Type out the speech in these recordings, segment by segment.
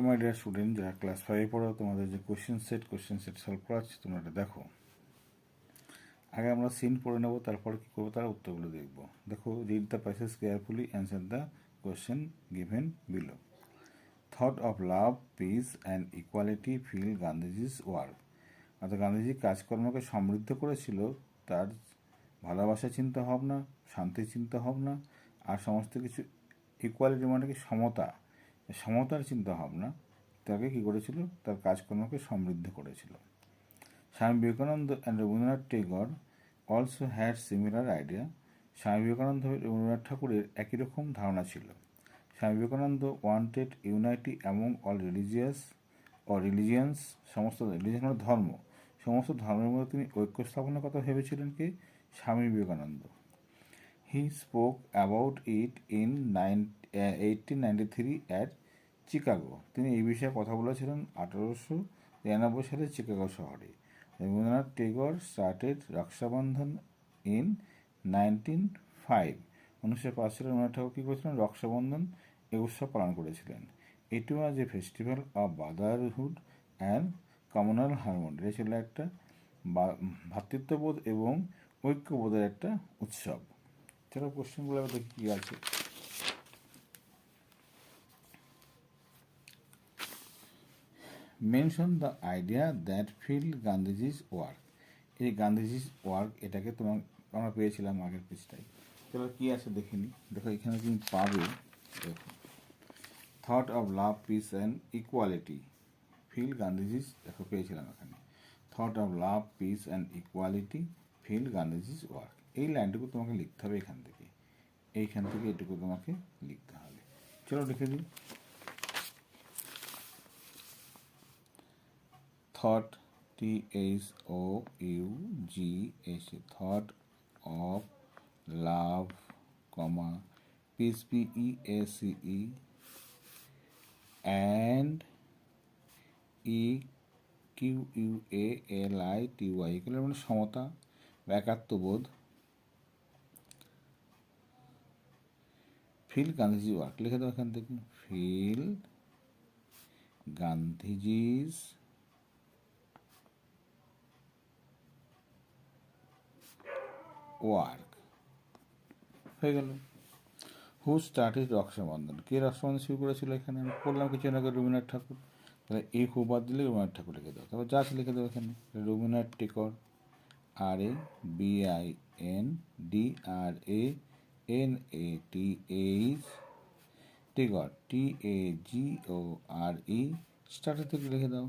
Hello my dear student, যারা class 5 পড়ো, তোমাদের যে কোশ্চেন সেট সলভ করাচ্ছি তোমরা এটা দেখো। আগে আমরা সিন পড়ে নেবো, তারপর কী করবো তার উত্তরগুলো দেখবো। দেখো, read the passage carefully, answer the question given below. Thought of love, peace and equality fill Gandhiji's work. অর্থাৎ গান্ধীজি কাজকর্মকে সমৃদ্ধ করেছিল তার ভালোবাসা চিন্তা ভাবনা, শান্তি চিন্তা ভাবনা আর সমস্ত কিছু। ইকুয়ালিটি মানে কি? সমতা। সমতার চিন্তা ভাবনা তাকে কী করেছিল? তার কাজকর্মকে সমৃদ্ধ করেছিল। Swami Vivekananda and Rabindranath Tagore also had similar idea. Swami Vivekananda Rabindranath ঠাকুরের একই রকম ধারণা ছিল। Swami Vivekananda wanted unity among all religions. সমস্ত রিলিজিয়ান মানে ধর্ম, সমস্ত ধর্মের মধ্যে তিনি ঐক্য স্থাপনের কথা ভেবেছিলেন কি? Swami Vivekananda. He spoke about it in 1893 at Chicago. তিনি এই বিষয়ে কথা বলেছিলেন 1893 সালে চিকাগো শহরে। Rabindranath Tagore started Rakshabandhan in 1905। 1905 সালে রবীন্দ্রনাথ ঠাকুর কী করেছিলেন? রক্ষাবন্ধন এই উৎসব পালন করেছিলেন। It was a festival of brotherhood and communal harmony. এটা ছিল একটা ভ্রাতৃত্ববোধ এবং ঐক্যবোধের একটা উৎসব। চলো কোশ্চেনগুলো দেখি কী আছে। Mention the idea that fill Gandhiji's work. এই গান্ধীজিস ওয়ার্ক এটাকে আমরা পেয়েছিলাম আগের পৃষ্ঠায়। চলো কী আছে দেখে নিই। দেখো এখানে তুমি পাবে, দেখো, thought of love, peace and equality fill Gandhiji's. দেখো পেয়েছিলাম এখানে thought of love, peace and equality fill Gandhiji's work. এই লাইনটুকু তোমাকে লিখতে হবে এইখান থেকে এটুকু তোমাকে লিখতে হবে। চলো লিখে দিই। Thought, THOUGH, thought of love, piece, PEACE, and EQUALITY, এগুলো মানে সমতা বা একাত্মবোধ। ফিল গান্ধীজি ওয়ার্ক লিখে দাও এখান থেকে। ফিল গান্ধীজিস ওয়ার্ক হয়ে গেল। Who started Rakshabandhan? কে রক্ষাবন্ধন শুরু করেছিল? এখানে আমি পড়লাম কিছু আগে রবীন্দ্রনাথ ঠাকুর। তাহলে এই হু বাদ দিলে রবীন্দ্রনাথ ঠাকুর লিখে দাও। তারপর যা আছে লিখে দেবো এখানে। রবীন্দ্রনাথ টেগর, RABINDRANATH, টেগর, TAGORE, স্টার্টের থেকে লিখে দাও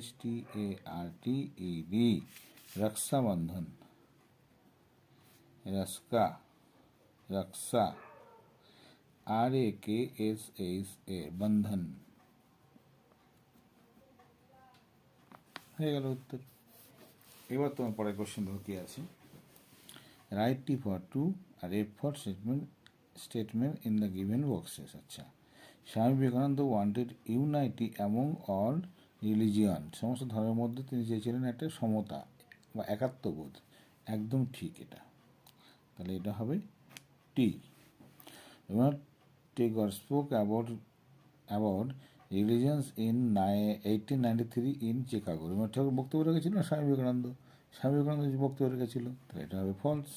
STARTED, রক্ষাবন্ধন, রক্সা RAKSHA, বন্ধন। হয়ে গেল উত্তর। এবার তোমার পরের কোশ্চেন দেখো কী আছে। রাইট T for টু আর F for statement in the given boxes. আচ্ছা, Swami Vivekananda wanted unity among all religion. সমস্ত ধর্মের মধ্যে তিনি চেয়েছিলেন একটা সমতা বা একাত্মবোধ। একদম ঠিক এটা। তাহলে এটা হবে T. Rabindranath Tagore spoke about religions in 1893 in Chicago. Rabindranath Thakur বক্তব্য রেখেছিল না স্বামী বিবেকানন্দ? স্বামী বিবেকানন্দ বক্তব্য রেখেছিল, তাহলে এটা হবে ফলস।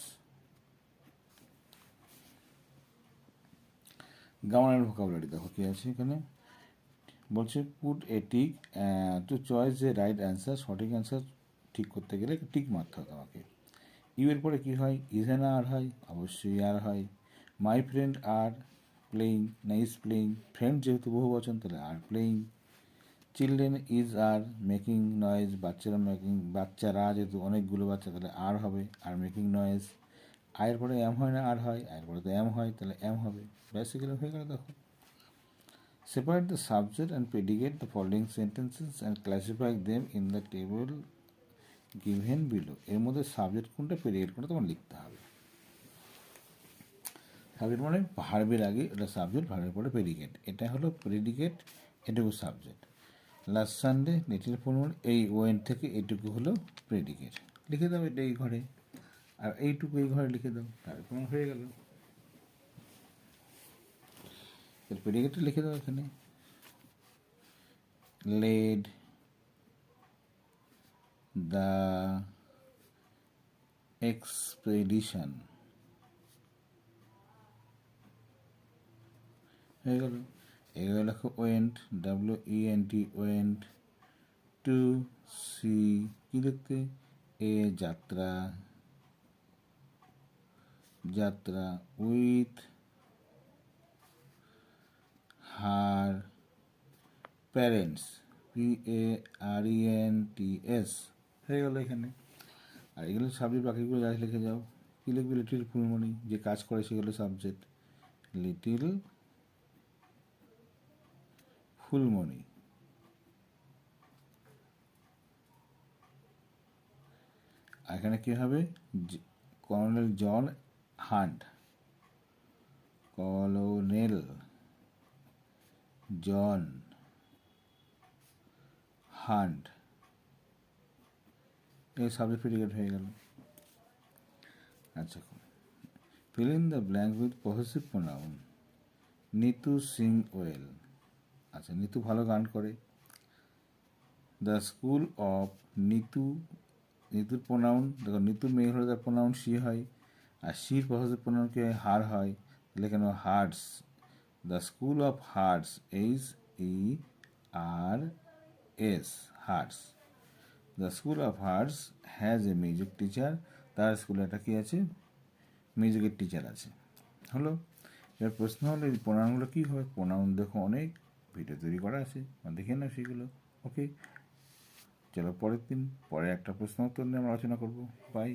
গ্রামারের ভোকাবুলারি দেখো কী আছে এখানে। বলছে put a tick to choice a right answer. সঠিক অ্যান্সার ঠিক করতে গেলে টিক মারতে হবে তোমাকে। ইউ এর পরে কী হয়? ইজেন আর হয়, অবশ্যই আর হয়। মাই ফ্রেন্ড আর প্লেয়িং না ইজ প্লেয়িং। ফ্রেন্ড যেহেতু বহু বচন, তাহলে are playing. Children is are making noise. বাচ্চারা যেহেতু অনেকগুলো বাচ্চা, তাহলে আর হবে, আর মেকিং নয়েজ। আয়ের পরে এম হয় না আর হয়? আয়ের পরে তো এম হয়, তাহলে এম হবে। বেসিক্যালি হয়ে গেল। দেখো, separate the subject and predicate the following sentences and classify them in the table given below. এর মধ্যে সাবজেক্ট কোনটা, প্রেডিকেট কোনটা তোমার লিখতে হবে। সাবজেক্ট মানে ভার্বের আগে এটা সাবজেক্ট, ভার্বের পরে প্রেডিকেট। এটা হলো প্রেডিকেট, এটুকু subject. Last Sunday, little forward, এই ওয়েন থেকে এইটুকু হলো প্রেডিকেট। লিখে দাও এটা এই ঘরে, আর এইটুকু এই ঘরে লিখে দাও, তারপর হয়ে গেল। প্রেডিকেটটা লিখে দাও এখানে। led the expedition হয়ে গেল। এগুলো লেখো went, WENT, went to see, কি লিখতে, এ যাত্রা, যাত্রা, with her parents, PARENTS হয়ে গেল এখানে। আর এগুলো সাবজেক্ট, বাকিগুলো যা লিখে যাও। কি লিখবে, লিটিল ফুলমণি, যে কাজ করে সেগুলো সাবজেক্ট, লিটিল ফুলমণি। আর এখানে কী হবে, কর্নেল জন হান্ট, কলোনেল জন হান্ট, এই সাবজেক্ট প্রেডিকেট হয়ে গেল। আচ্ছা, fill in the blank with possessive pronoun. Nitu sing well, আচ্ছা নিতু ভালো গান করে। দ্য স্কুল অফ নিতু, নিতুর প্রোনাউন দেখো, নিতুর মেয়ে হলে তার প্রোনাউন সি হয়, আর সির পসেসিভ প্রোনাউন কি হয়, হার হয়, তাহলে কেন hearts, the school of hearts, HERS, hearts. The school of hearts has a music teacher, তার স্কুলে একটা কী আছে, মিউজিকের টিচার আছে। হলো। এবার প্রশ্ন হলো এই প্রোনাউনগুলো কী হয়। প্রোনাউন দেখো অনেক ভিডিও তৈরি করা আছে, দেখে নাও সেগুলো। ওকে, চলো পরের দিন পরে একটা প্রশ্ন উত্তর নিয়ে আমরা আলোচনা করবো। বাই।